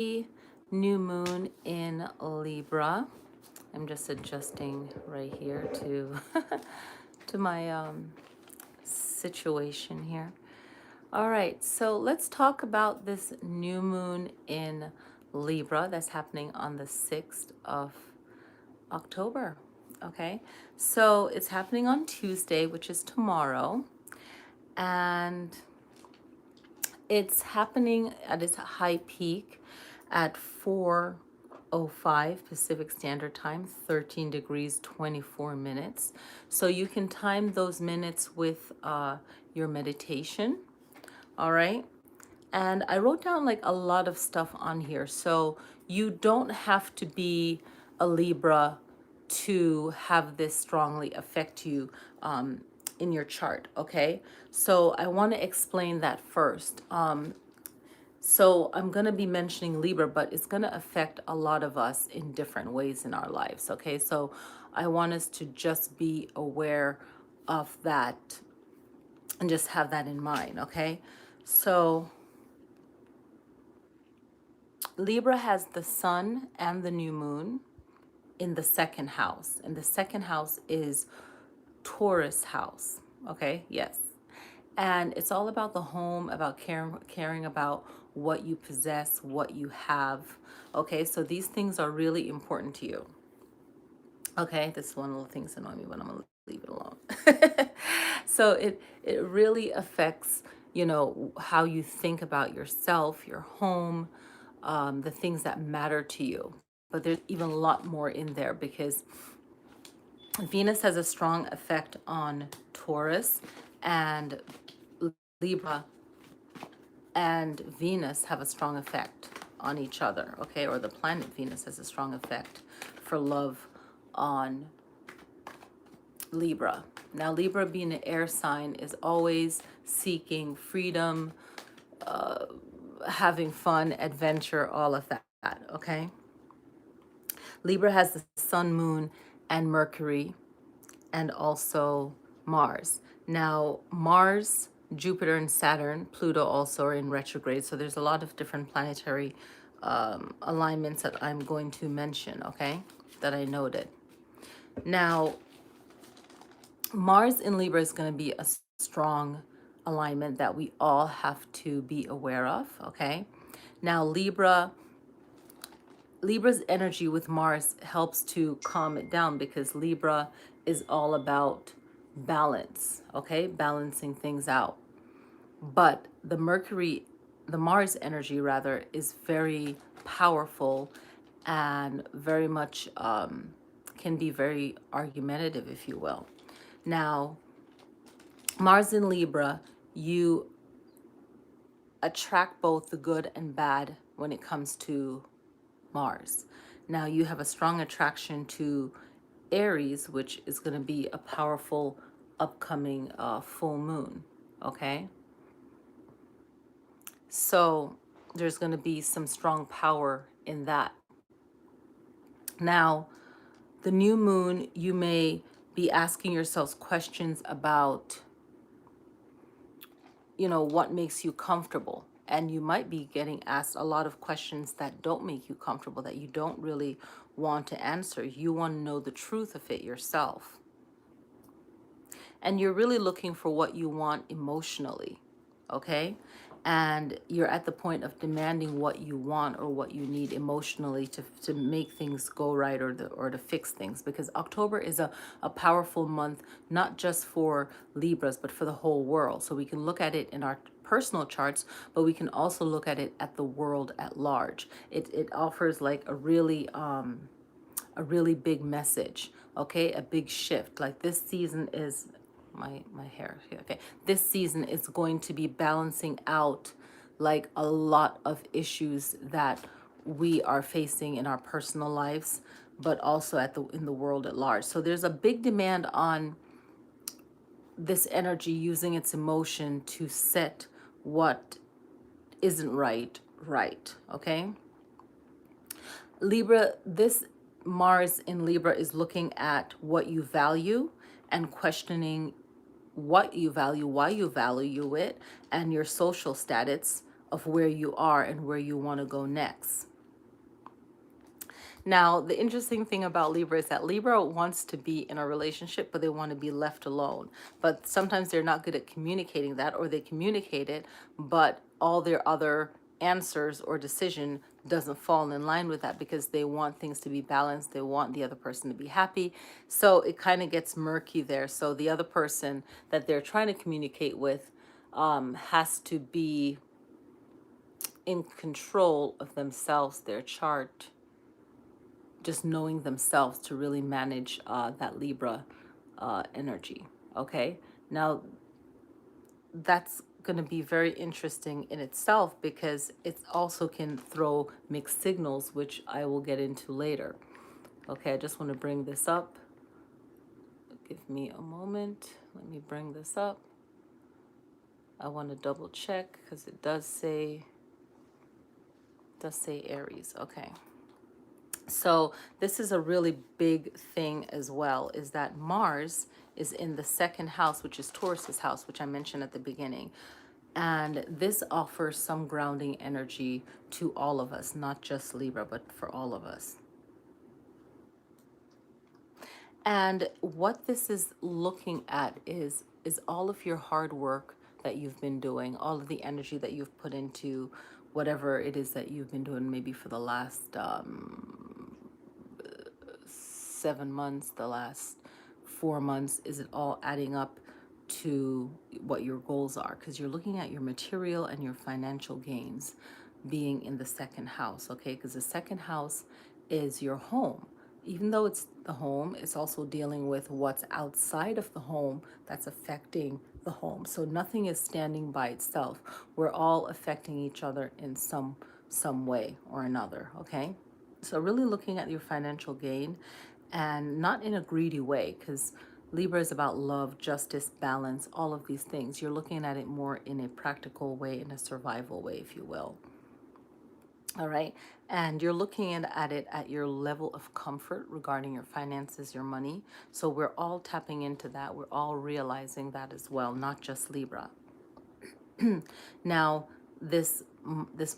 New moon in Libra. I'm just adjusting right here to to my situation here. All right, so let's talk about this new moon in Libra that's happening on the 6th of October. Okay, so it's happening on Tuesday, which is tomorrow, and it's happening at its high peak at 4:05 Pacific Standard Time, 13 degrees 24 minutes. So you can time those minutes with your meditation. All right. And I wrote down like a lot of stuff on here. So you don't have to be a Libra to have this strongly affect you in your chart. Okay. So I want to explain that first. So I'm going to be mentioning Libra, but it's going to affect a lot of us in different ways in our lives. Okay. So I want us to just be aware of that and just have that in mind. Okay. So Libra has the sun and the new moon in the second house, and the second house is Taurus house. Okay, yes. And it's all about the home, about caring about what you possess, what you have. Okay, so these things are really important to you. Okay, this is one of the things that annoy me, but I'm gonna leave it alone. So it really affects, you know, how you think about yourself, your home, the things that matter to you. But there's even a lot more in there because Venus has a strong effect on Taurus, and Libra and Venus have a strong effect on each other, okay? Or the planet Venus has a strong effect for love on Libra. Now, Libra being an air sign is always seeking freedom, having fun, adventure, all of that, okay? Libra has the sun, moon, and Mercury, and also Mars. Now, Mars, Jupiter, and Saturn, Pluto also are in retrograde. So there's a lot of different planetary alignments that I'm going to mention, okay, that I noted. Now, Mars in Libra is going to be a strong alignment that we all have to be aware of, okay? Now, Libra's energy with Mars helps to calm it down because Libra is all about balance, okay? Balancing things out. But the Mars energy rather, is very powerful and very much can be very argumentative, if you will. Now, Mars in Libra, you attract both the good and bad when it comes to Mars. Now you have a strong attraction to Aries, which is going to be a powerful upcoming full moon. Okay. So there's going to be some strong power in that. Now, the new moon, you may be asking yourselves questions about, you know, what makes you comfortable. And you might be getting asked a lot of questions that don't make you comfortable, that you don't really want to answer. You want to know the truth of it yourself. And you're really looking for what you want emotionally, okay? And you're at the point of demanding what you want or what you need emotionally to make things go right, or to fix things, because October is a powerful month, not just for Libras, but for the whole world. So we can look at it in our personal charts, but we can also look at it at the world at large. It offers like a really big message, okay? A big shift. Like this season is my hair here. Okay, this season is going to be balancing out like a lot of issues that we are facing in our personal lives, but also in the world at large. So there's a big demand on this energy using its emotion to set what isn't right. Okay, Libra, this Mars in Libra is looking at what you value and questioning what you value, why you value it, and your social status of where you are and where you want to go next. Now, the interesting thing about Libra is that Libra wants to be in a relationship, but they want to be left alone. But sometimes they're not good at communicating that, or they communicate it, but all their other answers or decision doesn't fall in line with that because they want things to be balanced. They want the other person to be happy. So it kind of gets murky there. So the other person that they're trying to communicate with has to be in control of themselves, their chart, just knowing themselves to really manage that Libra energy. Okay. Now, that's going to be very interesting in itself because it also can throw mixed signals, which I will get into later. Okay. I just want to bring this up. Give me a moment. Let me bring this up. I want to double check because it does say Aries. Okay. So this is a really big thing as well, is that Mars is in the second house, which is Taurus's house, which I mentioned at the beginning. And this offers some grounding energy to all of us, not just Libra, but for all of us. And what this is looking at is all of your hard work that you've been doing, all of the energy that you've put into whatever it is that you've been doing, maybe for the last 7 months, the last 4 months. Is it all adding up to what your goals are? Because you're looking at your material and your financial gains being in the second house, okay? Because the second house is your home. Even though it's the home, it's also dealing with what's outside of the home that's affecting the home. So nothing is standing by itself. We're all affecting each other in some way or another, okay? So really looking at your financial gain, and not in a greedy way, because Libra is about love, justice, balance, all of these things. You're looking at it more in a practical way, in a survival way, if you will. All right. And you're looking at it at your level of comfort regarding your finances, your money. So we're all tapping into that. We're all realizing that as well, not just Libra. Now, this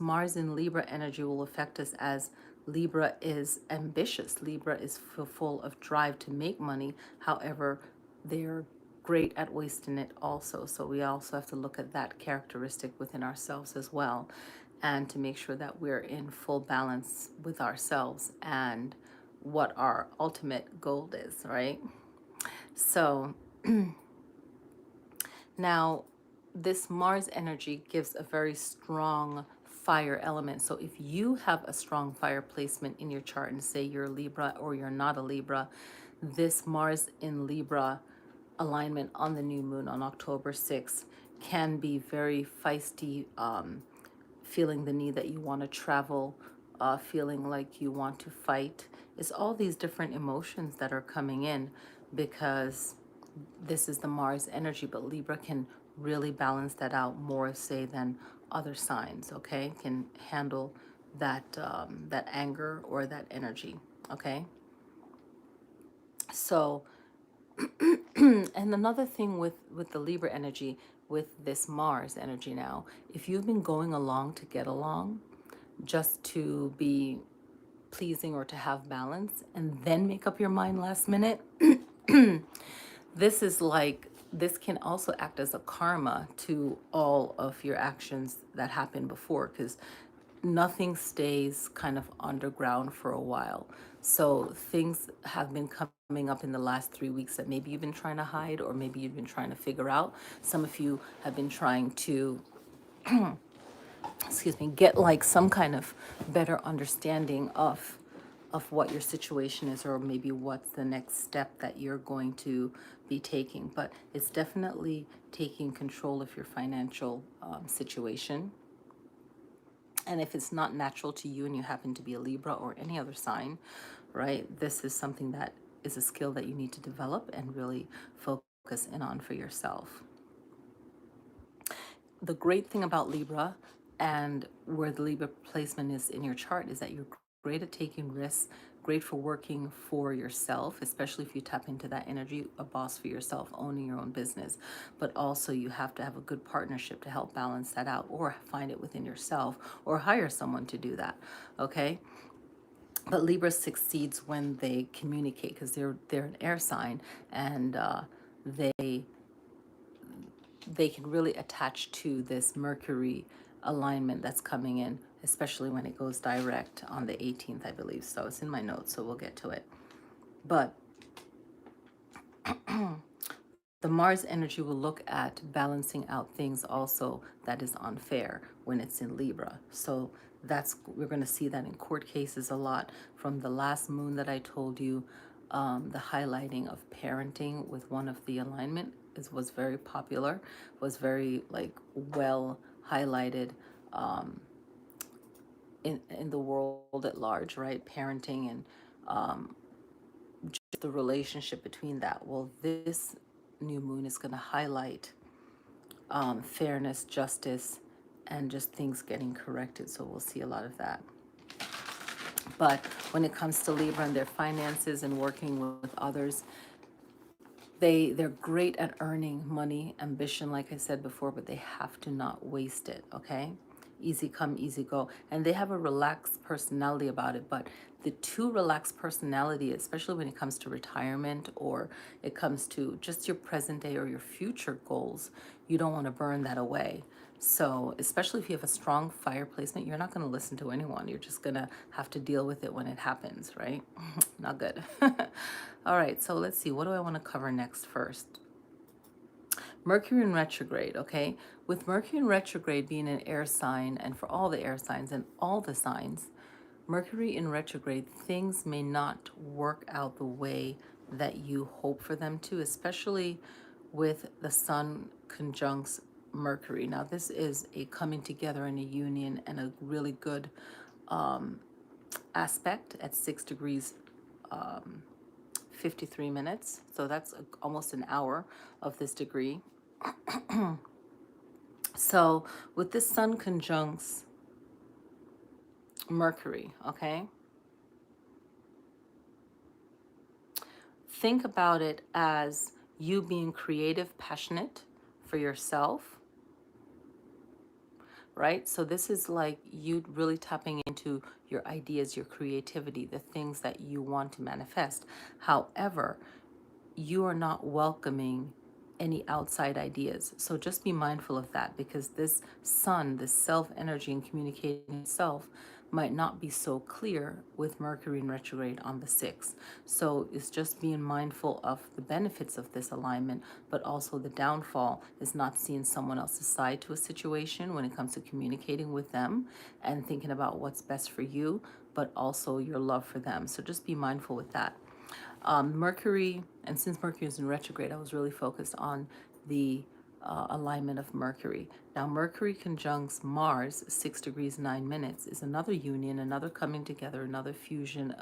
Mars in Libra energy will affect us as Libra is ambitious. Libra is full of drive to make money. However, they're great at wasting it also. So we also have to look at that characteristic within ourselves as well, and to make sure that we're in full balance with ourselves and what our ultimate goal is, right? So now, this Mars energy gives a very strong fire element. So if you have a strong fire placement in your chart, and say you're a Libra or you're not a Libra, this Mars in Libra alignment on the new moon on October 6th can be very feisty, feeling the need that you want to travel, feeling like you want to fight. It's all these different emotions that are coming in because this is the Mars energy, but Libra can really balance that out more, say, than other signs, okay? Can handle that that anger or that energy, okay? So, and another thing with the Libra energy, with this Mars energy now, if you've been going along to get along, just to be pleasing or to have balance, and then make up your mind last minute, this is like, this can also act as a karma to all of your actions that happened before, because nothing stays kind of underground for a while. So things have been coming up in the last 3 weeks that maybe you've been trying to hide, or maybe you've been trying to figure out. Some of you have been trying to excuse me, get like some kind of better understanding of what your situation is, or maybe what's the next step that you're going to be taking. But it's definitely taking control of your financial situation. And if it's not natural to you and you happen to be a Libra or any other sign, right, this is something that is a skill that you need to develop and really focus in on for yourself. The great thing about Libra, and where the Libra placement is in your chart, is that you're great at taking risks, great for working for yourself, especially if you tap into that energy, a boss for yourself, owning your own business. But also you have to have a good partnership to help balance that out, or find it within yourself, or hire someone to do that, okay? But Libra succeeds when they communicate, because they're an air sign, and they they can really attach to this Mercury alignment that's coming in, especially when it goes direct on the 18th, I believe. So it's in my notes, so we'll get to it. But the Mars energy will look at balancing out things also that is unfair when it's in Libra. So we're going to see that in court cases a lot. From the last moon that I told you, the highlighting of parenting with one of the alignment was very popular, was very like well highlighted in the world at large, right? Parenting and the relationship between that. Well, this new moon is going to highlight fairness, justice, and just things getting corrected. So we'll see a lot of that. But when it comes to Libra and their finances and working with others, they're great at earning money, ambition, like I said before, but they have to not waste it, okay? Easy come, easy go. And they have a relaxed personality about it, but the too relaxed personality, especially when it comes to retirement or it comes to just your present day or your future goals, you don't want to burn that away. So, especially if you have a strong fire placement, you're not going to listen to anyone. You're just going to have to deal with it when it happens, right? Not good. All right, so let's see. What do I want to cover next first? Mercury in retrograde, okay? With Mercury in retrograde being an air sign, and for all the air signs and all the signs, Mercury in retrograde, things may not work out the way that you hope for them to, especially with the Sun conjuncts Mercury. Now, this is a coming together and a union and a really good aspect at 6 degrees 53 minutes. So that's almost an hour of this degree. So with this Sun conjuncts Mercury, okay? Think about it as you being creative, passionate for yourself, right? So this is like you really tapping into your ideas, your creativity, the things that you want to manifest. However, you are not welcoming any outside ideas. So just be mindful of that, because this sun, this self energy and communicating itself might not be so clear with Mercury in retrograde on the 6th. So it's just being mindful of the benefits of this alignment, but also the downfall is not seeing someone else's side to a situation when it comes to communicating with them and thinking about what's best for you, but also your love for them. So just be mindful with that. Mercury, and since Mercury is in retrograde, I was really focused on the alignment of Mercury. Now, Mercury conjuncts Mars, 6 degrees 9 minutes, is another union, another coming together, another fusion,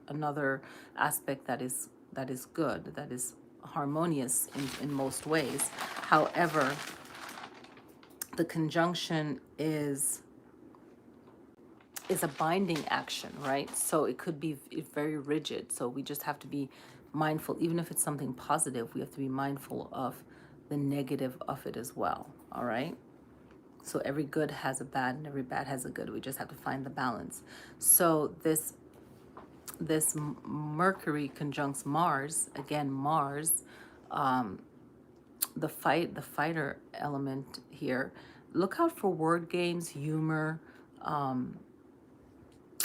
another aspect that is good, that is harmonious in most ways. However, the conjunction is a binding action, right? So it could be very rigid. So we just have to be mindful, even if it's something positive, we have to be mindful of the negative of it as well, all right? So every good has a bad and every bad has a good. We just have to find the balance. So this Mercury conjuncts Mars, again, Mars, the fighter element here. Look out for word games, humor,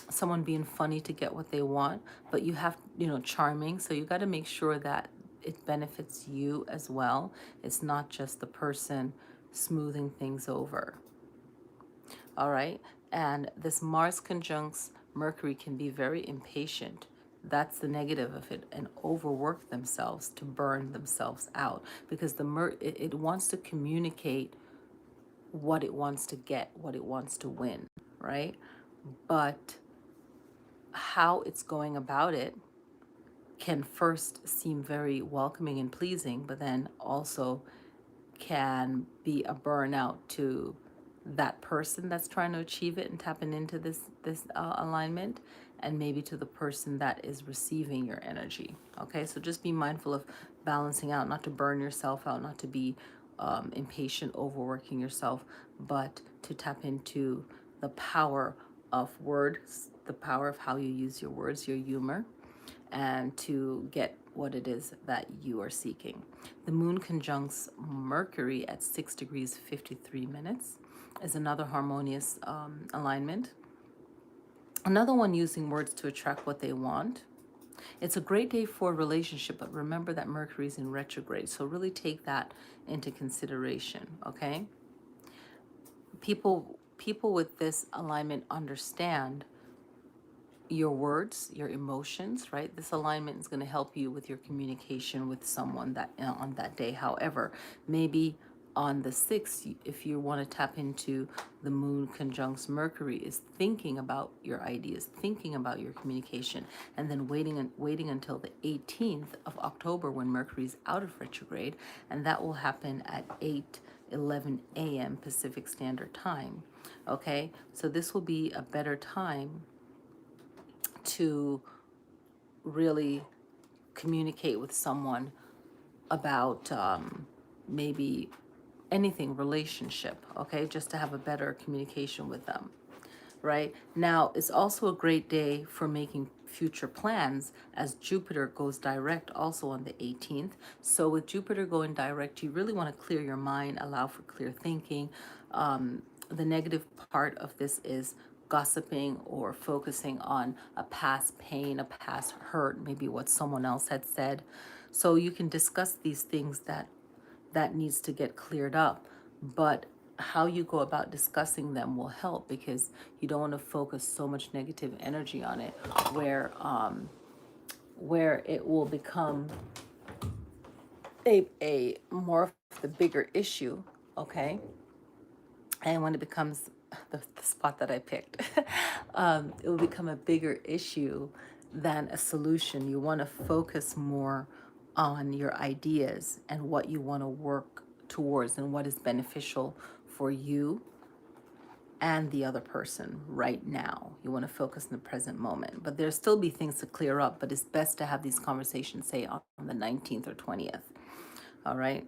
someone being funny to get what they want, but you have, charming. So you got to make sure that it benefits you as well. It's not just the person smoothing things over. All right. And this Mars conjuncts Mercury can be very impatient. That's the negative of it, and overwork themselves to burn themselves out, because it wants to communicate what it wants to get, what it wants to win, right? But how it's going about it can first seem very welcoming and pleasing, but then also can be a burnout to that person that's trying to achieve it and tapping into this alignment, and maybe to the person that is receiving your energy. Okay, so just be mindful of balancing out, not to burn yourself out, not to be impatient, overworking yourself, but to tap into the power of words, the power of how you use your words, your humor, and to get what it is that you are seeking. The moon conjuncts Mercury at 6 degrees 53 minutes is another harmonious alignment. Another one using words to attract what they want. It's a great day for a relationship, but remember that Mercury is in retrograde, so really take that into consideration, okay? People with this alignment understand your words, your emotions, right? This alignment is going to help you with your communication with someone that on that day. However, maybe on the 6th, if you want to tap into the moon conjuncts Mercury, is thinking about your ideas, thinking about your communication, and then waiting until the 18th of October when Mercury is out of retrograde, and that will happen at 8:11 a.m. Pacific Standard Time. Okay, so this will be a better time to really communicate with someone about maybe anything relationship, okay, just to have a better communication with them. Right now, it's also a great day for making future plans as Jupiter goes direct also on the 18th. So with Jupiter going direct, you really want to clear your mind, allow for clear thinking. The negative part of this is gossiping or focusing on a past pain, a past hurt, maybe what someone else had said. So you can discuss these things that needs to get cleared up, but how you go about discussing them will help, because you don't want to focus so much negative energy on it where it will become a more of the bigger issue, okay? And when it becomes the spot that I picked, it will become a bigger issue than a solution. You want to focus more on your ideas and what you want to work towards and what is beneficial for you and the other person right now. You want to focus in the present moment. But there'll still be things to clear up, but it's best to have these conversations, say, on the 19th or 20th. All right.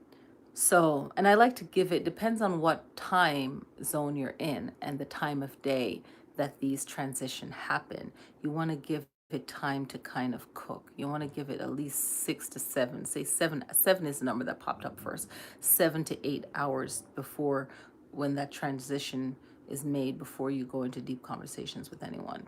So, and I like to give it, depends on what time zone you're in and the time of day that these transition happen. You want to give it time to kind of cook. You want to give it at least 6 to 7, say seven is the number that popped up first, 7 to 8 hours before, when that transition is made, before you go into deep conversations with anyone.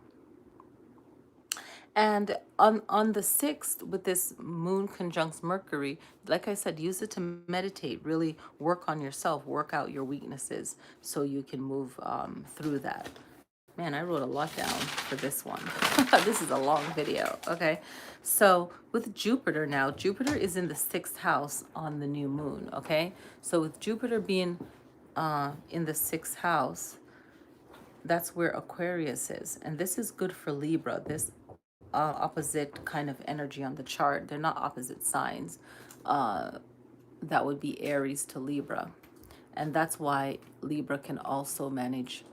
And on the 6th, with this moon conjuncts Mercury, like I said, use it to meditate, really work on yourself, work out your weaknesses so you can move through that. Man, I wrote a lot down for this one. This is a long video, okay? So with Jupiter now, Jupiter is in the 6th house on the new moon, okay? So with Jupiter being in the 6th house, that's where Aquarius is. And this is good for Libra. This opposite kind of energy on the chart. They're not opposite signs. That would be Aries to Libra. And that's why Libra can also manage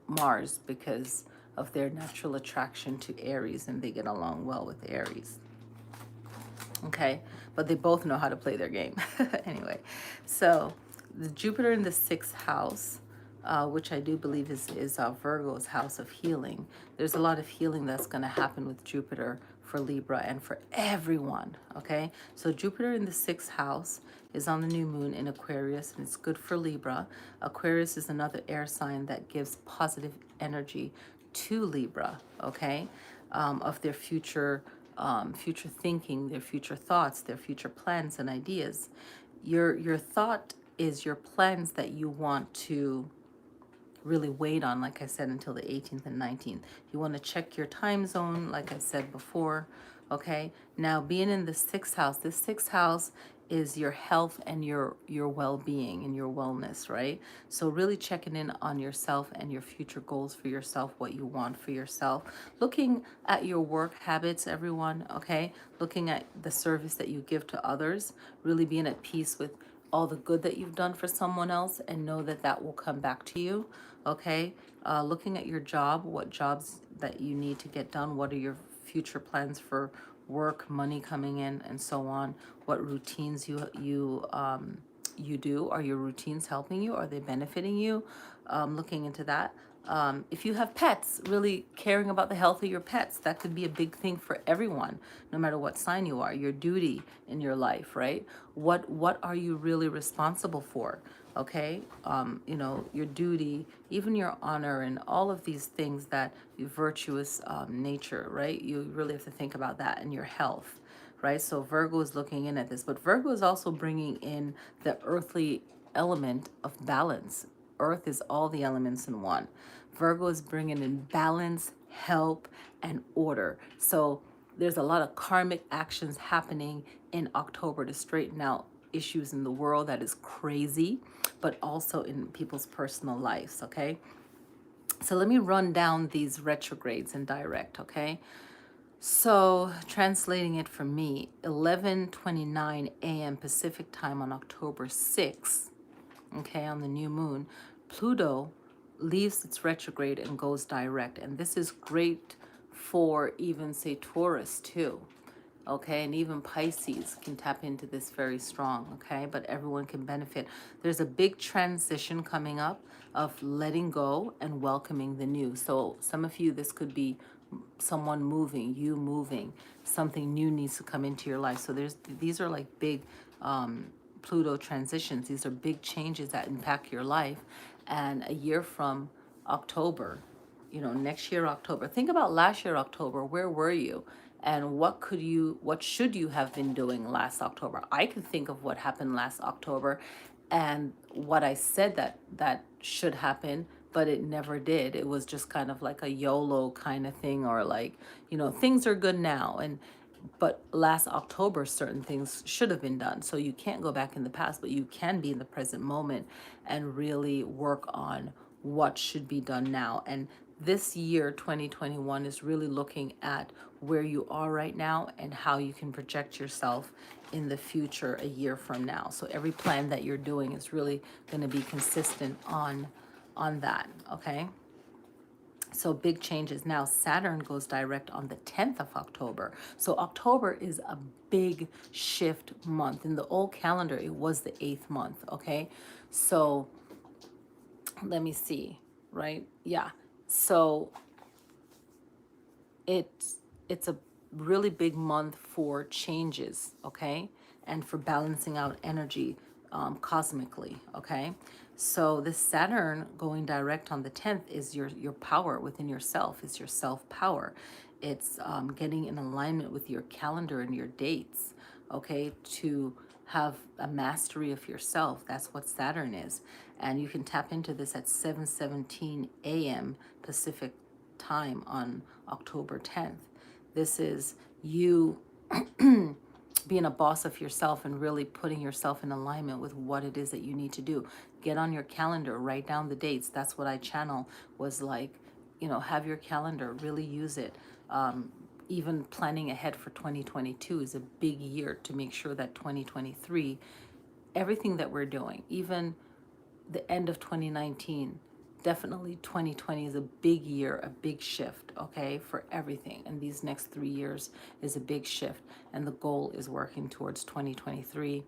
Mars, because of their natural attraction to Aries, and they get along well with Aries. Okay, but they both know how to play their game. Anyway, so the Jupiter in the 6th house, which I do believe is Virgo's house of healing. There's a lot of healing that's going to happen with Jupiter for Libra and for everyone, okay? So Jupiter in the 6th house is on the new moon in Aquarius, and it's good for Libra. Aquarius is another air sign that gives positive energy to Libra, okay, of their future thinking, their future thoughts, their future plans and ideas. Your thought is your plans that you want to really wait on, like I said, until the 18th and 19th. You want to check your time zone, like I said before, okay? Now, being in the 6th house, this 6th house is your health and your well-being and your wellness, right? So really checking in on yourself and your future goals for yourself, what you want for yourself. Looking at your work habits, everyone, okay? Looking at the service that you give to others, really being at peace with all the good that you've done for someone else, and know that that will come back to you, okay? Looking at your job, what jobs that you need to get done, what are your future plans for work, money coming in, and so on. What routines you do. Are your routines helping you? Are they benefiting you? Looking into that. If you have pets, really caring about the health of your pets, that could be a big thing for everyone, no matter what sign you are. Your duty in your life, right? What are you really responsible for? Okay, you know, your duty, even your honor, and all of these things that virtuous nature, right? You really have to think about that, and your health, right? So Virgo is looking in at this, but Virgo is also bringing in the earthly element of balance. Earth is all the elements in one. Virgo is bringing in balance, help, and order. So there's a lot of karmic actions happening in October to straighten out issues in the world that is crazy, but also in people's personal lives, okay? So let me run down these retrogrades in direct, okay? So translating it for me, 11:29 a.m. Pacific time on October 6th, okay, on the new moon, Pluto leaves its retrograde and goes direct. And this is great for even, say, Taurus too, okay, and even Pisces can tap into this very strong, okay, but everyone can benefit. There's a big transition coming up of letting go and welcoming the new. So some of you, this could be someone moving, you moving, something new needs to come into your life. So these are like big Pluto transitions. These are big changes that impact your life. And a year from October, you know, next year October, think about last year October. Where were you? And what should you have been doing last October? I can think of what happened last October and what I said that should happen, but it never did. It was just kind of like a YOLO kind of thing, or like, you know, things are good now. But last October, certain things should have been done. So you can't go back in the past, but you can be in the present moment and really work on what should be done now. And this year, 2021, is really looking at where you are right now and how you can project yourself in the future a year from now. So every plan that you're doing is really going to be consistent on that, okay? So big changes. Now Saturn goes direct on the 10th of October. So October is a big shift month. In the old calendar, it was the 8th month, okay? So let me see, right? Yeah. So it's a really big month for changes, okay, and for balancing out energy cosmically, okay. So this Saturn going direct on the 10th is your power within yourself. It's your self power. It's getting in alignment with your calendar and your dates, okay, to have a mastery of yourself. That's what Saturn is. And you can tap into this at 7:17 a.m. Pacific time on October 10th. This is you being a boss of yourself and really putting yourself in alignment with what it is that you need to do. Get on your calendar, write down the dates. That's what I channel was like, you know, have your calendar, really use it. Even planning ahead for 2022 is a big year to make sure that 2023, everything that we're doing, even the end of 2019, definitely 2020 is a big year, a big shift, okay, for everything. And these next 3 years is a big shift. And the goal is working towards 2023.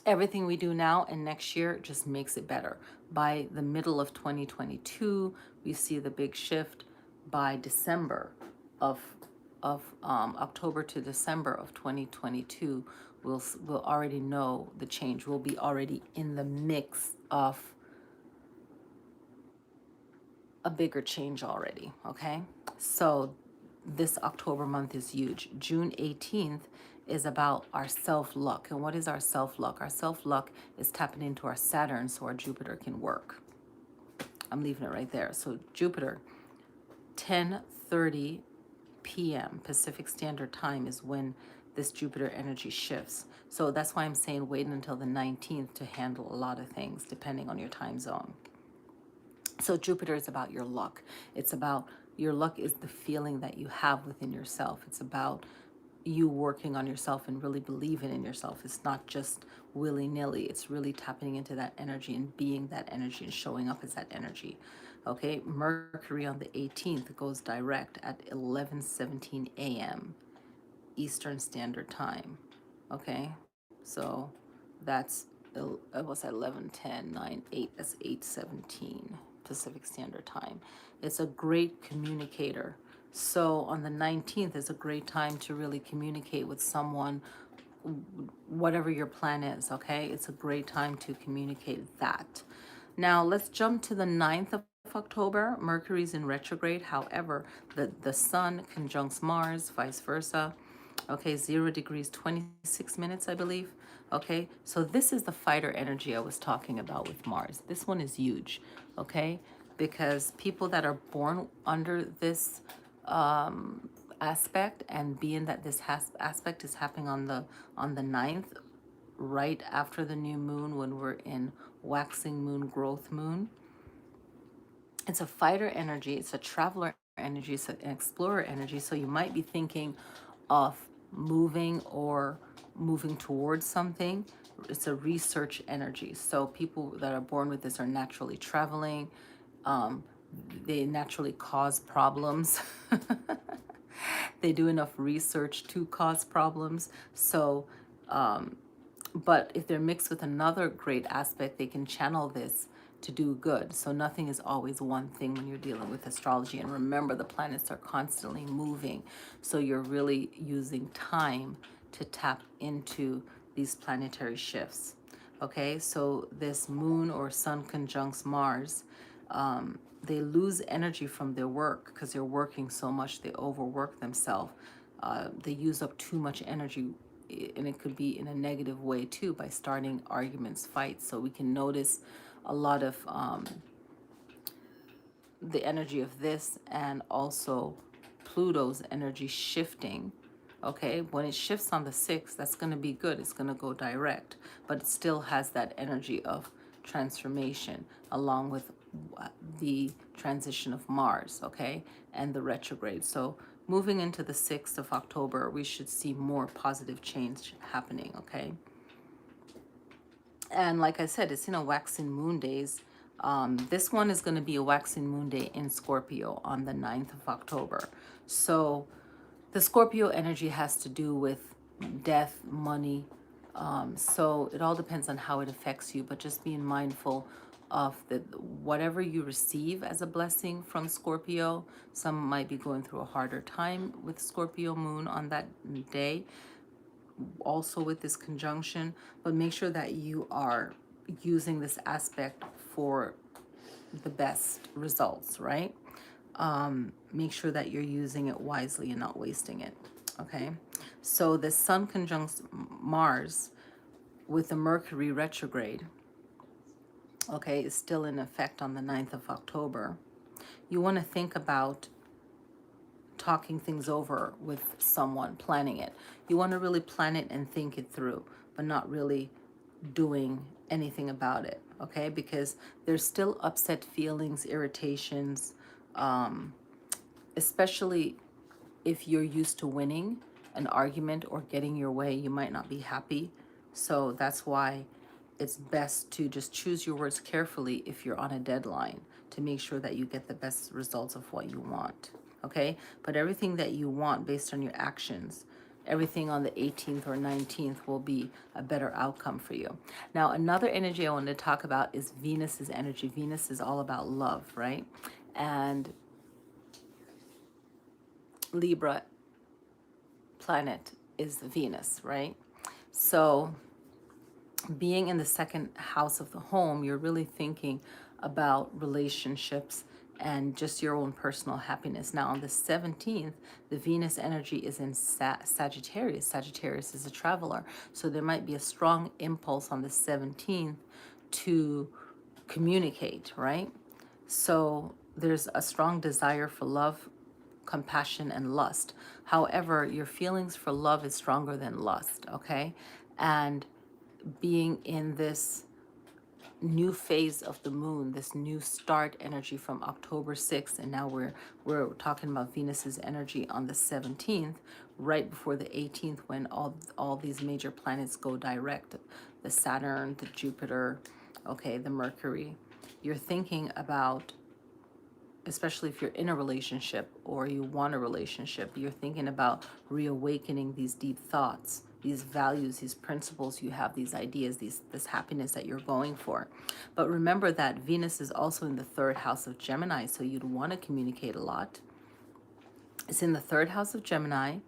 Everything we do now and next year just makes it better. By the middle of 2022, we see the big shift. By December of October to December of 2022, we'll already know the change. We'll be already in the mix of a bigger change already, okay? So this October month is huge. June 18th is about our self-luck. And what is our self-luck? Our self-luck is tapping into our Saturn so our Jupiter can work. I'm leaving it right there. So Jupiter, 10:30 p.m. Pacific Standard Time is when this Jupiter energy shifts. So that's why I'm saying wait until the 19th to handle a lot of things depending on your time zone. So Jupiter is about your luck. It's about your luck is the feeling that you have within yourself. It's about you working on yourself and really believing in yourself. It's not just willy-nilly. It's really tapping into that energy and being that energy and showing up as that energy. Okay, Mercury on the 18th goes direct at 11:17 a.m. Eastern Standard Time. Okay, so that's what's that, 11, 10, 9, 8, that's 8:17. Pacific Standard Time. It's a great communicator. So on the 19th is a great time to really communicate with someone, whatever your plan is, okay? It's a great time to communicate that. Now let's jump to the 9th of October. Mercury's in retrograde. However, the sun conjuncts Mars, vice versa. Okay, 0 degrees, 26 minutes, I believe. Okay, so this is the fighter energy I was talking about with Mars. This one is huge, okay? Because people that are born under this aspect, and being that this aspect is happening on the 9th, right after the new moon, when we're in waxing moon, growth moon, it's a fighter energy, it's a traveler energy, it's an explorer energy. So you might be thinking of moving or moving towards something. It's a research energy. So people that are born with this are naturally traveling. They naturally cause problems. They do enough research to cause problems. So, but if they're mixed with another great aspect, they can channel this to do good. So nothing is always one thing when you're dealing with astrology. And remember, the planets are constantly moving. So you're really using time to tap into these planetary shifts. Okay, so this moon or sun conjuncts Mars, they lose energy from their work because they're working so much, they overwork themselves. They use up too much energy, and it could be in a negative way too, by starting arguments, fights. So we can notice a lot of the energy of this, and also Pluto's energy shifting. Okay, when it shifts on the 6th, that's going to be good. It's going to go direct, but it still has that energy of transformation, along with the transition of Mars, okay, and the retrograde. So moving into the 6th of October, we should see more positive change happening, okay? And like I said, it's, waxing moon days. This one is going to be a waxing moon day in Scorpio on the 9th of October. So the Scorpio energy has to do with death, money. So it all depends on how it affects you, but just being mindful of whatever you receive as a blessing from Scorpio. Some might be going through a harder time with Scorpio moon on that day, also with this conjunction, but make sure that you are using this aspect for the best results, right? Make sure that you're using it wisely and not wasting it, okay? So the sun conjuncts Mars with the Mercury retrograde, okay, is still in effect on the 9th of October. You want to think about talking things over with someone, planning it. You want to really plan it and think it through, but not really doing anything about it, okay? Because there's still upset feelings, irritations, especially if you're used to winning an argument or getting your way, you might not be happy. So that's why it's best to just choose your words carefully if you're on a deadline, to make sure that you get the best results of what you want, okay? But everything that you want based on your actions, everything on the 18th or 19th will be a better outcome for you. Now, another energy I wanted to talk about is Venus's energy. Venus is all about love, right? And Libra planet is Venus, right? So being in the second house of the home, you're really thinking about relationships and just your own personal happiness. Now, on the 17th, the Venus energy is in Sagittarius. Sagittarius is a traveler. So there might be a strong impulse on the 17th to communicate, right? So there's a strong desire for love, compassion, and lust. However, your feelings for love is stronger than lust, okay? And being in this new phase of the moon, this new start energy from October 6th, and now we're talking about Venus's energy on the 17th, right before the 18th, when all these major planets go direct, the Saturn, the Jupiter, okay, the Mercury. You're thinking about, especially if you're in a relationship or you want a relationship, you're thinking about reawakening these deep thoughts, these values, these principles you have, these ideas, this happiness that you're going for. But remember that Venus is also in the third house of Gemini, so you'd want to communicate a lot. It's in the third house of Gemini,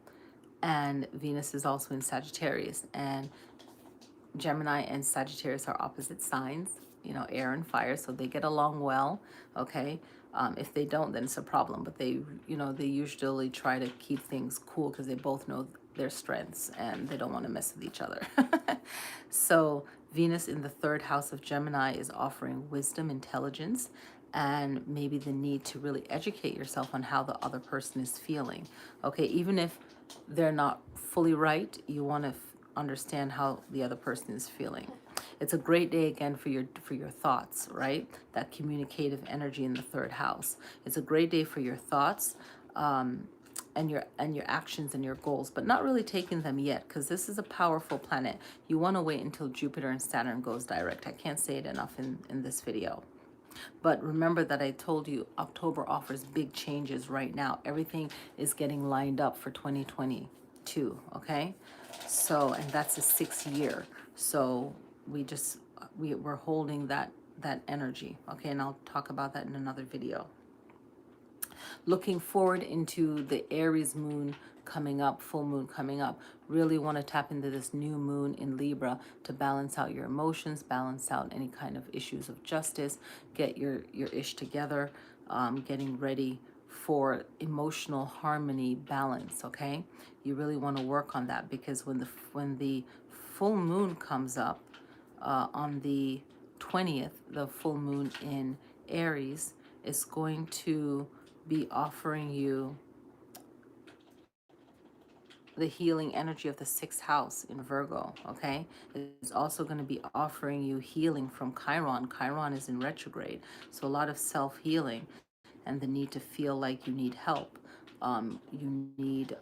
and Venus is also in Sagittarius. And Gemini and Sagittarius are opposite signs, you know, air and fire, so they get along well, okay? If they don't, then it's a problem, but they, you know, they usually try to keep things cool because they both know their strengths and they don't want to mess with each other. So Venus in the third house of Gemini is offering wisdom, intelligence, and maybe the need to really educate yourself on how the other person is feeling, okay? Even if they're not fully right, you want to understand how the other person is feeling. It's a great day again for your thoughts, right? That communicative energy in the third house. It's a great day for your thoughts, and your actions and your goals, but not really taking them yet, because this is a powerful planet. You want to wait until Jupiter and Saturn goes direct. I can't say it enough in this video. But remember that I told you October offers big changes right now. Everything is getting lined up for 2022, okay? So, and that's a 6th year. So we're holding that energy, okay? And I'll talk about that in another video. Looking forward into the Aries moon coming up, full moon coming up. Really want to tap into this new moon in Libra to balance out your emotions, balance out any kind of issues of justice, get your ish together, getting ready for emotional harmony, balance, okay? You really want to work on that, because when the full moon comes up on the 20th, the full moon in Aries is going to be offering you the healing energy of the 6th house in Virgo, okay? It's also going to be offering you healing from Chiron. Chiron is in retrograde, so a lot of self-healing and the need to feel like you need help. You need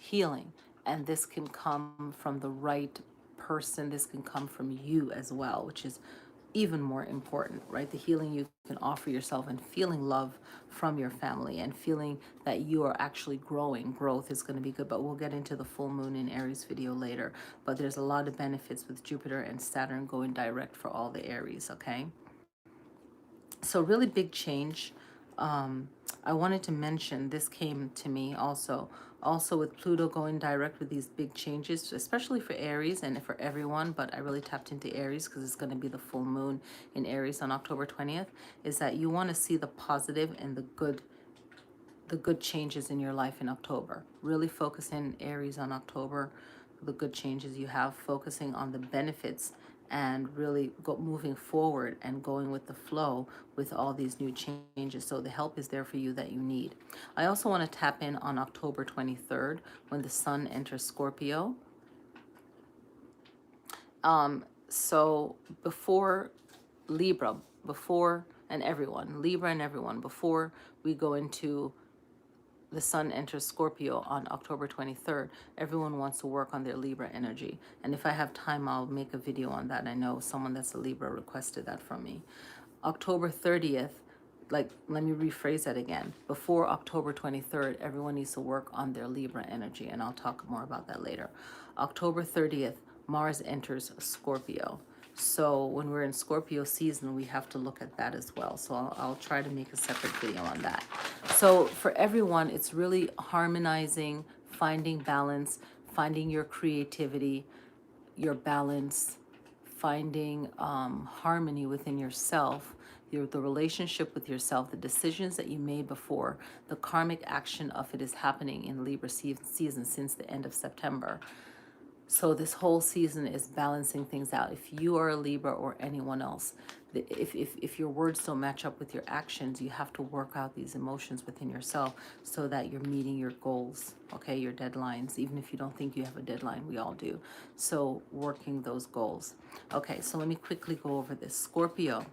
healing, and this can come from the right person. This can come from you as well, which is even more important, right? The healing you can offer yourself and feeling love from your family and feeling that you are actually growing. Growth is going to be good, but we'll get into the full moon in Aries video later. But there's a lot of benefits with Jupiter and Saturn going direct for all the Aries, okay? So really big change. I wanted to mention, this came to me also with Pluto going direct with these big changes, especially for Aries and for everyone, but I really tapped into Aries because it's going to be the full moon in Aries on October 20th, is that you want to see the positive and the good changes in your life in October. Really focus in Aries on October, the good changes you have, focusing on the benefits and really moving forward and going with the flow with all these new changes. So the help is there for you that you need. I also want to tap in on October 23rd when the sun enters Scorpio. So before Libra, before Libra and everyone, before we go into the sun enters Scorpio on October 23rd, everyone wants to work on their Libra energy. And if I have time, I'll make a video on that. I know someone that's a Libra requested that from me. October 30th, like, let me rephrase that again. Before October 23rd, everyone needs to work on their Libra energy, and I'll talk more about that later. October 30th, Mars enters Scorpio. So when we're in Scorpio season, we have to look at that as well. So I'll try to make a separate video on that. So for everyone, it's really harmonizing, finding balance, finding your creativity, your balance, finding harmony within yourself, the relationship with yourself, the decisions that you made before. The karmic action of it is happening in Libra season since the end of September. So this whole season is balancing things out. If you are a Libra or anyone else, if your words don't match up with your actions, you have to work out these emotions within yourself so that you're meeting your goals, okay, your deadlines, even if you don't think you have a deadline, we all do. So working those goals. Okay, so let me quickly go over this. Scorpio.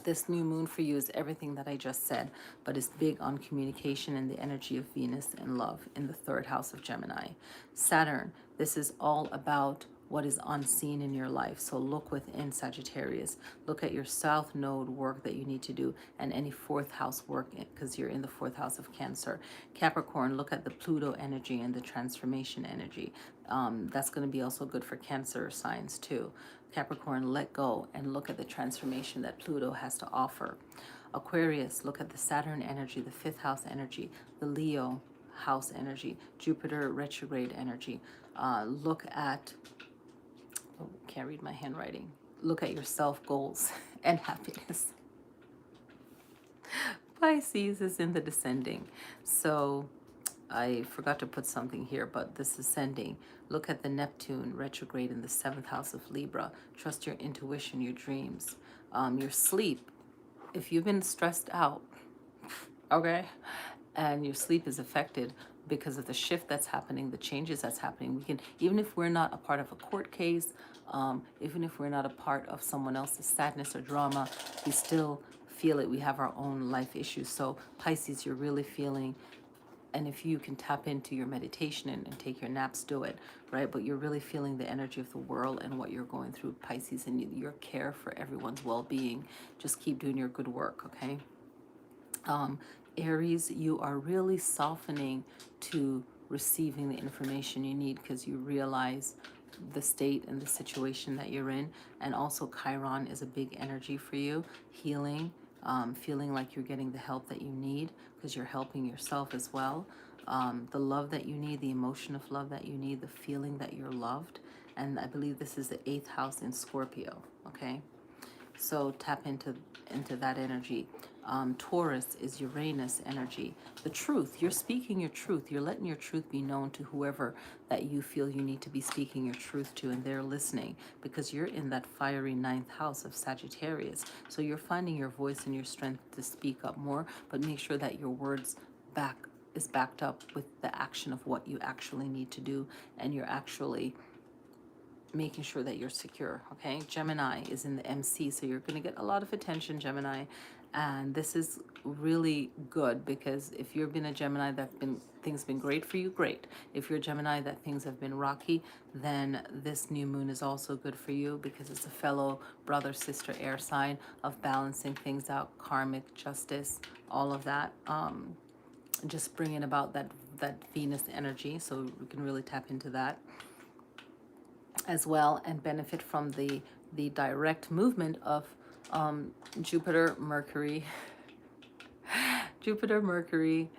This new moon for you is everything that I just said, but it's big on communication and the energy of Venus and love in the third house of Gemini. Saturn, this is all about what is unseen in your life. So look within, Sagittarius. Look at your south node work that you need to do, and any fourth house work, because you're in the fourth house of Cancer. Capricorn, look at the Pluto energy and the transformation energy. That's going to be also good for Cancer signs too. Capricorn, let go and look at the transformation that Pluto has to offer. Aquarius, look at the Saturn energy, the fifth house energy, the Leo house energy, Jupiter retrograde energy. Look at, oh, can't read my handwriting. Look at your self goals and happiness. Pisces is in the descending. So I forgot to put something here, but this is ascending. Look at the Neptune retrograde in the seventh house of Libra. Trust your intuition, your dreams, your sleep. If you've been stressed out, okay, and your sleep is affected because of the shift that's happening, the changes that's happening, we can, even if we're not a part of a court case, even if we're not a part of someone else's sadness or drama, we still feel it. We have our own life issues. So Pisces, you're really feeling, and if you can tap into your meditation and take your naps, do it, right? But you're really feeling the energy of the world and what you're going through, Pisces, and your care for everyone's well-being. Just keep doing your good work, okay? Aries, you are really softening to receiving the information you need, because you realize the state and the situation that you're in. And also Chiron is a big energy for you, healing, feeling like you're getting the help that you need, because you're helping yourself as well. The love that you need, the emotion of love that you need, the feeling that you're loved. And I believe this is the 8th house in Scorpio, okay? So tap into that energy. Taurus is Uranus energy. The truth. You're speaking your truth. You're letting your truth be known to whoever that you feel you need to be speaking your truth to, and they're listening, because you're in that fiery 9th house of Sagittarius. So you're finding your voice and your strength to speak up more, but make sure that your words is backed up with the action of what you actually need to do, and you're actually making sure that you're secure, okay? Gemini is in the MC, so you're going to get a lot of attention, Gemini. And this is really good, because if you've been a Gemini that things been great for you, great. If you're a Gemini that things have been rocky, then this new moon is also good for you, because it's a fellow brother, sister, air sign of balancing things out, karmic justice, all of that. Just bringing about that Venus energy, so we can really tap into that as well, and benefit from the direct movement of Jupiter, Mercury, Jupiter, Mercury,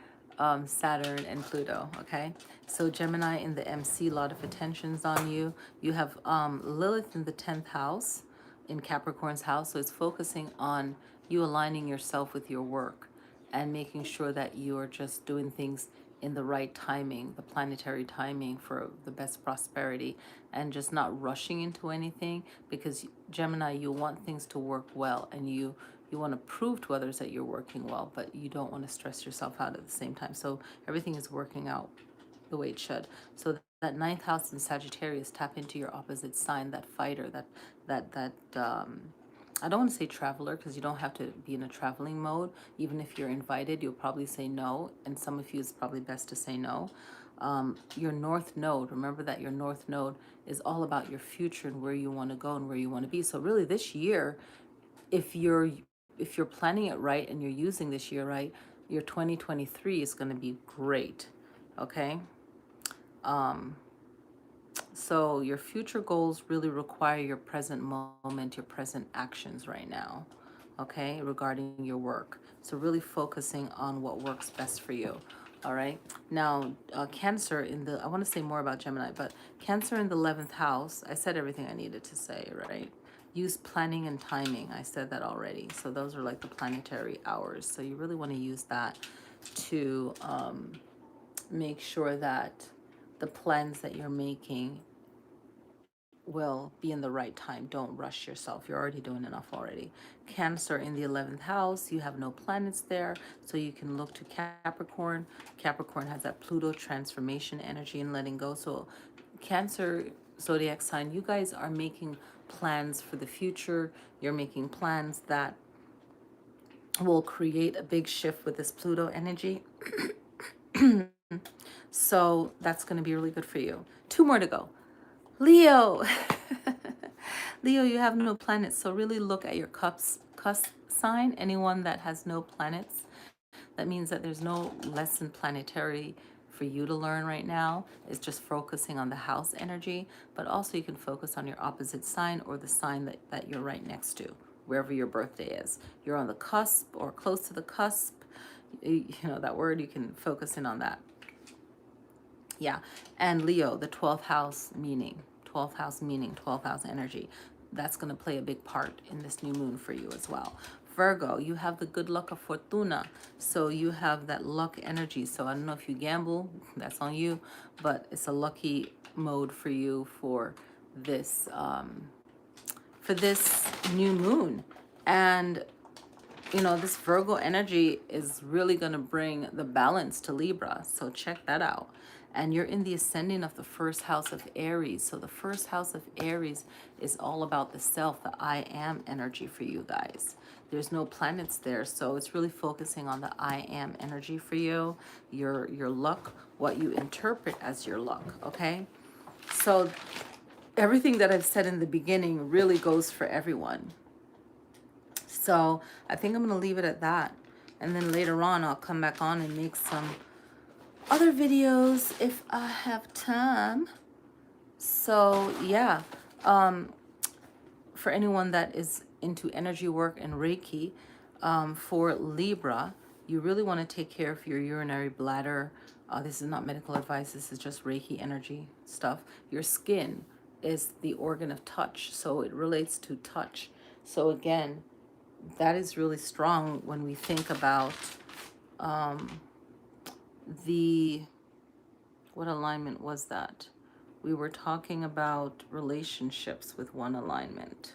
Saturn, and Pluto. Okay, so Gemini in the MC, a lot of attentions on you. You have Lilith in the 10th house, in Capricorn's house, so it's focusing on you aligning yourself with your work and making sure that you are just doing things in the right timing, the planetary timing for the best prosperity, and just not rushing into anything, because Gemini, you want things to work well, and you want to prove to others that you're working well, but you don't want to stress yourself out at the same time. So everything is working out the way it should. So that 9th house in Sagittarius, tap into your opposite sign, that fighter, that I don't want to say traveler, because you don't have to be in a traveling mode. Even if you're invited, you'll probably say no, and some of you, it's probably best to say no. Your north node, remember that your north node is all about your future and where you want to go and where you want to be. So really this year, if you're planning it right and you're using this year right, your 2023 is going to be great, okay? So your future goals really require your present moment, your present actions right now, okay, regarding your work. So really focusing on what works best for you. All right. Now, Cancer in the, I want to say more about Gemini, but Cancer in the 11th house, I said everything I needed to say, right? Use planning and timing. I said that already. So those are like the planetary hours. So you really want to use that to make sure that the plans that you're making will be in the right time. Don't rush yourself. You're already doing enough already. Cancer in the 11th house, you have no planets there, so you can look to Capricorn. Capricorn has that Pluto transformation energy and letting go. So Cancer zodiac sign, you guys are making plans for the future. You're making plans that will create a big shift with this Pluto energy. So that's going to be really good for you. 2 more to go. Leo. Leo, you have no planets, so really look at your cusp sign. Anyone that has no planets, that means that there's no lesson planetary for you to learn right now. It's just focusing on the house energy, but also you can focus on your opposite sign or the sign that you're right next to, wherever your birthday is. You're on the cusp or close to the cusp. You know that word, you can focus in on that. Yeah. And Leo, the 12th house meaning, 12th house meaning, 12th house energy. That's going to play a big part in this new moon for you as well. Virgo, you have the good luck of fortuna. So you have that luck energy. So I don't know if you gamble, that's on you, but it's a lucky mode for you for this new moon. And you know, this Virgo energy is really going to bring the balance to Libra. So check that out. And you're in the ascending of the first house of Aries. So the first house of Aries is all about the self, the I am energy for you guys. There's no planets there, so it's really focusing on the I am energy for you, your luck, what you interpret as your luck, okay? So everything that I've said in the beginning really goes for everyone. So I think I'm going to leave it at that. And then later on, I'll come back on and make some other videos if I have time. So yeah, for anyone that is into energy work and Reiki, for Libra, you really want to take care of your urinary bladder. This is not medical advice. This is just Reiki energy stuff. Your skin is the organ of touch, so it relates to touch. So again, that is really strong when we think about what alignment was that? We were talking about relationships with one alignment.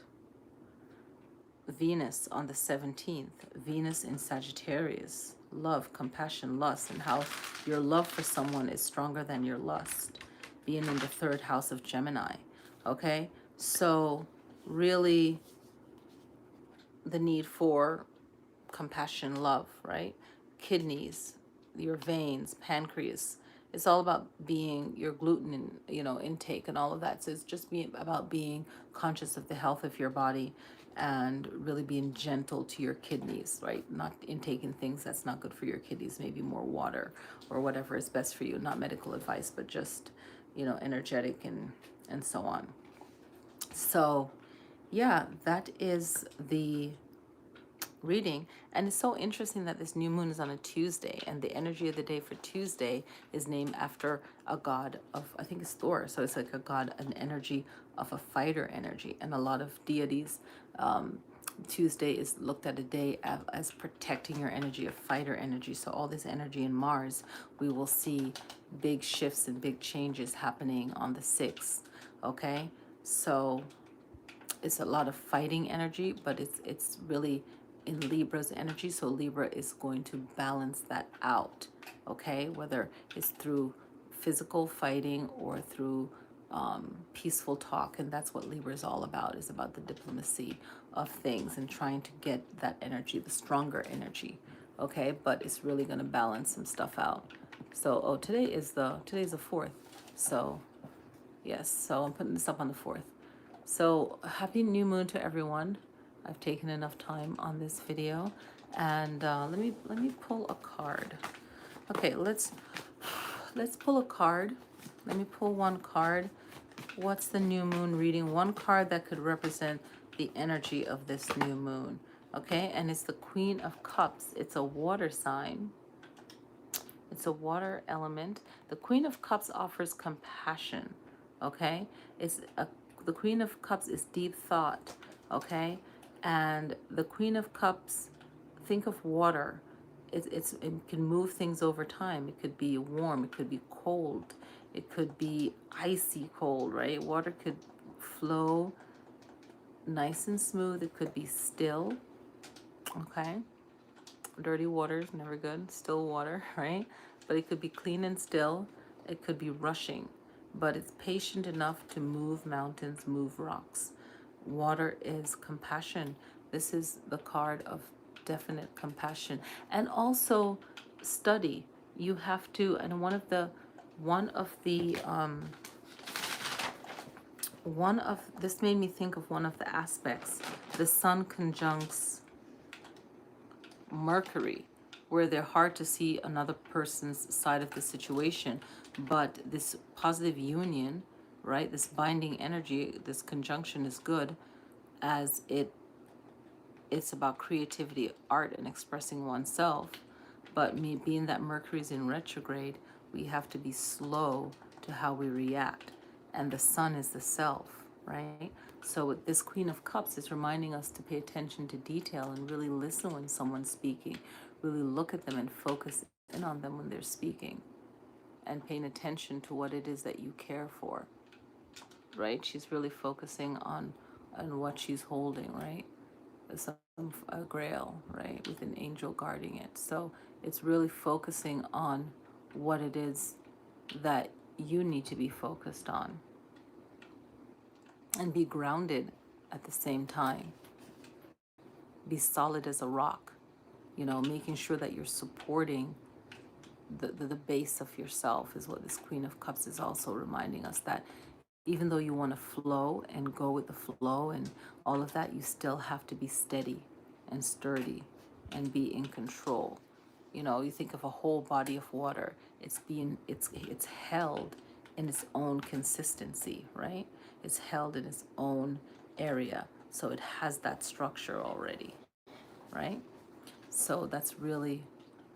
Venus on the 17th, Venus in Sagittarius, love, compassion, lust, and how your love for someone is stronger than your lust, being in the third house of Gemini. Okay, so really the need for compassion, love, right? Kidneys, your veins, pancreas. It's all about being your gluten intake and all of that. So it's just about being conscious of the health of your body and really being gentle to your kidneys, right? Not intaking things that's not good for your kidneys, maybe more water or whatever is best for you. Not medical advice, but just, energetic and so on. So yeah, that is the reading. And it's so interesting that this new moon is on a Tuesday, and the energy of the day for Tuesday is named after a god of, I think it's Thor. So it's like a god, an energy of a fighter energy. And a lot of deities, Tuesday is looked at a day as protecting your energy, of fighter energy. So all this energy in Mars, we will see big shifts and big changes happening on the 6th. Okay, so it's a lot of fighting energy, but it's really in Libra's energy. So Libra is going to balance that out, okay? Whether it's through physical fighting or through peaceful talk. And that's what Libra is all about, is about the diplomacy of things and trying to get that energy, the stronger energy, okay? But it's really going to balance some stuff out. So, today's the 4th. So, yes, so I'm putting this up on the 4th. So happy new moon to everyone. I've taken enough time on this video, and let me pull a card. Okay, let's pull a card. Let me pull one card. What's the new moon reading? One card that could represent the energy of this new moon. Okay, and it's the Queen of Cups. It's a water sign. It's a water element. The Queen of Cups offers compassion. Okay, the Queen of Cups is deep thought. Okay, and the Queen of Cups, think of water. It can move things over time. It could be warm. It could be cold. It could be icy cold. Right, water could flow nice and smooth. It could be still. Okay. Dirty water is never good. Still water, right? But it could be clean and still. It could be rushing, but it's patient enough to move mountains, move rocks. Water is compassion. This is the card of definite compassion. And also study. You have to, and one of the This made me think of one of the aspects. The sun conjuncts Mercury, where they're hard to see another person's side of the situation, but this positive union, right, this binding energy, this conjunction is good, as it's about creativity, art, and expressing oneself. But me being that Mercury's in retrograde, we have to be slow to how we react, and the sun is the self, right? So this Queen of Cups is reminding us to pay attention to detail and really listen when someone's speaking, really look at them and focus in on them when they're speaking, and paying attention to what it is that you care for, right? She's really focusing on what she's holding, right? A grail, right, with an angel guarding it. So it's really focusing on what it is that you need to be focused on, and be grounded at the same time. Be solid as a rock, making sure that you're supporting the base of yourself is what this Queen of Cups is also reminding us, that even though you want to flow and go with the flow and all of that, you still have to be steady and sturdy and be in control. You think of a whole body of water, it's held in its own consistency, right? It's held in its own area, so it has that structure already, right? So that's really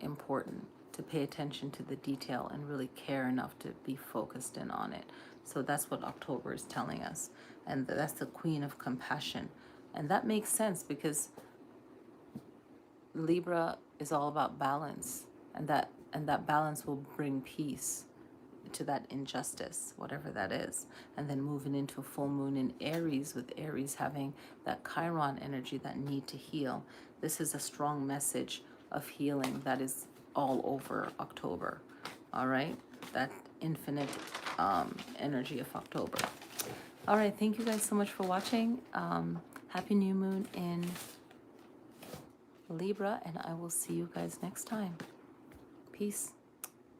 important, to pay attention to the detail and really care enough to be focused in on it. So that's what October is telling us. And that's the Queen of Compassion. And that makes sense because Libra is all about balance, and that balance will bring peace to that injustice, whatever that is. And then moving into a full moon in Aries, with Aries having that Chiron energy, that need to heal. This is a strong message of healing that is all over October. All right, that infinite energy of October. All right, thank you guys so much for watching. Happy new moon in Libra, and I will see you guys next time. Peace.